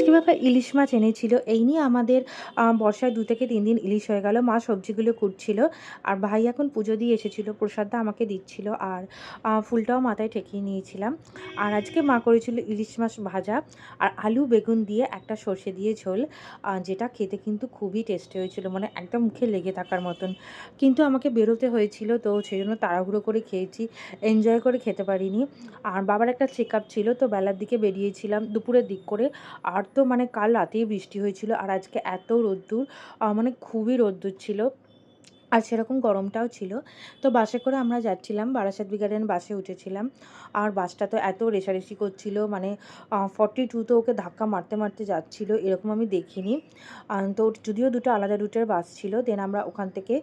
কি ব্যাপার, ইলিশ মাছ এনেছিল। এই নিয়ে আমাদের বর্ষায় ২ থেকে ৩ দিন ইলিশ হয়ে গেল। মা সবজিগুলো কুটছিল। আর ভাই এখন পুজো দিয়ে এসেছিল। প্রসাদটা আমাকে দিচ্ছিল। আর ফুলটাও মাথায় ঠেকিয়ে নিয়েছিলাম। আর আজকে মা করেছিল ইলিশ মাছ ভাজা আর আলু বেগুন দিয়ে একটা সর্ষে দিয়ে ঝোল, যেটা খেতে কিন্তু খুবই টেস্টি হয়েছিল। মানে একদম মুখে লেগে থাকার মতন। কিন্তু আমাকে বেরোতে হয়েছিল, তো সেজন্য তাড়াহুড়ো করে খেয়েছি। এনজয় করে খেতে পারিনি। আর বাবার একটা চেকআপ ছিল, তো বেলার দিকে বেরিয়েছিলাম দুপুরের দিক করে। আর তো মানে কাল রাতেই বৃষ্টি হয়েছিল আর আজকে এত রোদ্দুর, মানে খুবই রোদ্দুর ছিল। আর সেরকম গরমটাও ছিল। তো বাসে করে আমরা যাচ্ছিলাম, বারাসাত বিগার্ডেন বাসে উঠেছিলাম। আর বাসটা তো এত রেষারেষি করছিল, মানে 42 তো ওকে ধাক্কা মারতে, মারতে যাচ্ছিল, এরকম আমি দেখিনি। তো যদিও দুটো আলাদা রুটের বাস ছিল। দেন আমরা ওখান থেকে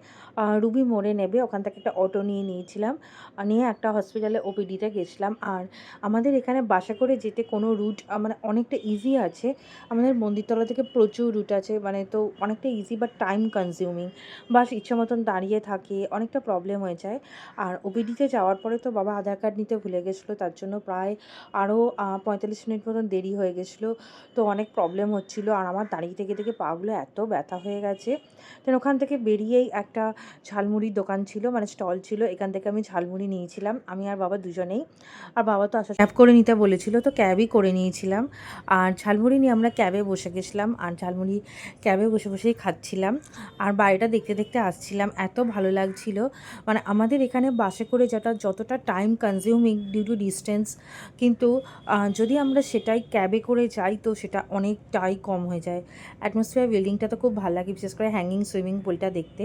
রুবি মোড়ে নেবে ওখান থেকে একটা অটো নিয়ে নিয়েছিলাম। নিয়ে একটা হসপিটালে ওপিডিতে গেছিলাম। আর আমাদের এখানে বাসে করে যেতে কোনো রুট মানে অনেকটা ইজি আছে। আমাদের মন্দিরতলা থেকে প্রচুর রুট আছে, মানে তো অনেকটা ইজি, বাট টাইম কনজিউমিং। বাস ইচ্ছে মতন দাঁড়িয়ে থাকে, অনেকটা প্রবলেম হয়ে যায়। আর ওপিডিতে যাওয়ার পরে তো বাবা আধার কার্ড নিতে ভুলে গেছিলো, তার জন্য প্রায় আরও ৪৫ মিনিট মতন দেরি হয়ে গেছিলো। তো অনেক প্রবলেম হচ্ছিলো আর আমার দাঁড়িয়ে থেকে থেকে পাগুলো এত ব্যথা হয়ে গেছে। দেন ওখান থেকে বেরিয়েই একটা ঝালমুড়ির দোকান ছিল, মানে স্টল ছিল, এখান থেকে আমি ঝালমুড়ি নিয়েছিলাম, আমি আর বাবা দুজনেই। আর বাবা তো আসা ক্যাব করে নিতে বলেছিল, তো ক্যাবই করে নিয়েছিলাম। আর ঝালমুড়ি নিয়ে আমরা ক্যাবে বসে গেছিলাম আর ঝালমুড়ি ক্যাবে বসে বসেই খাচ্ছিলাম। আর বাড়িটা দেখতে দেখতে আসছিলাম, এত ভালো লাগছিল। মানে আমাদের এখানে বাসে করে যতটা time consuming due to distance, কিন্তু যদি আমরা সেটাই ক্যাবে করে যাই তো সেটা অনেকটাই কম হয়ে যায়। অ্যাটমসফিয়ার বিল্ডিংটা তো খুব ভালো লাগে, বিশেষ করে হ্যাঙ্গিং সুইমিং পুলটা দেখতে।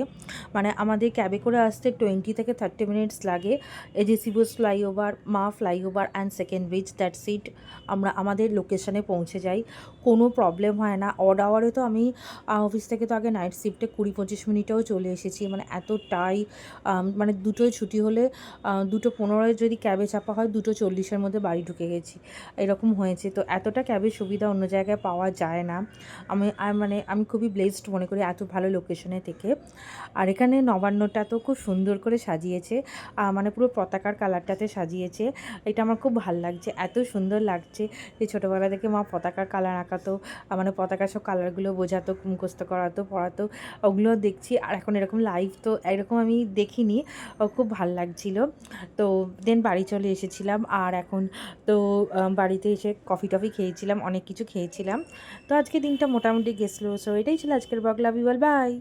মানে আমাদের ক্যাবে করে আসতে 20 থেকে 30 মিনিটস লাগে। এজেসি বুস ফ্লাইওভার, মা flyover and second bridge, that's it. আমরা আমাদের লোকেশনে পৌঁছে যাই, কোনো প্রবলেম হয় না। অড আওয়ারে তো আমি অফিস থেকে তো আগে নাইট শিফটে 20-25 মিনিটেও চলে এসেছি। মানে এতটাই মানে দুটোয় ছুটি হলে 2:15 যদি ক্যাবে চাপা হয় 2:40 মধ্যে বাড়ি ঢুকে গেছি, এরকম হয়েছে। তো এতটা ক্যাবের সুবিধা অন্য জায়গায় পাওয়া যায় না। মানে আমি খুবই ব্লেসড মনে করি এত ভালো লোকেশনে থেকে। আর এখানে নবান্নটা তো খুব সুন্দর করে সাজিয়েছে, মানে পুরো পতাকার কালারটাতে সাজিয়েছে। এটা আমার খুব ভাল লাগছে, এত সুন্দর লাগছে। যে ছোটোবেলা থেকে মা পতাকার কালার আঁকাতো, মানে পতাকার সব কালারগুলো বোঝাতো, মুখস্থ করাতো, পড়াতো, ওগুলো দেখছি। আর এখন এরকম লাইভ তো এরকম আমি দেখিনি, খুব ভাল লাগছিল। তো দেন বাড়ি চলে এসেছিলাম। আর এখন তো বাড়িতে এসে কফি টফি খেয়েছিলাম, অনেক কিছু খেয়েছিলাম। তো আজকে দিনটা মোটামুটি গেছিলো। সো এটাই ছিল আজকের blog. Love you all, by.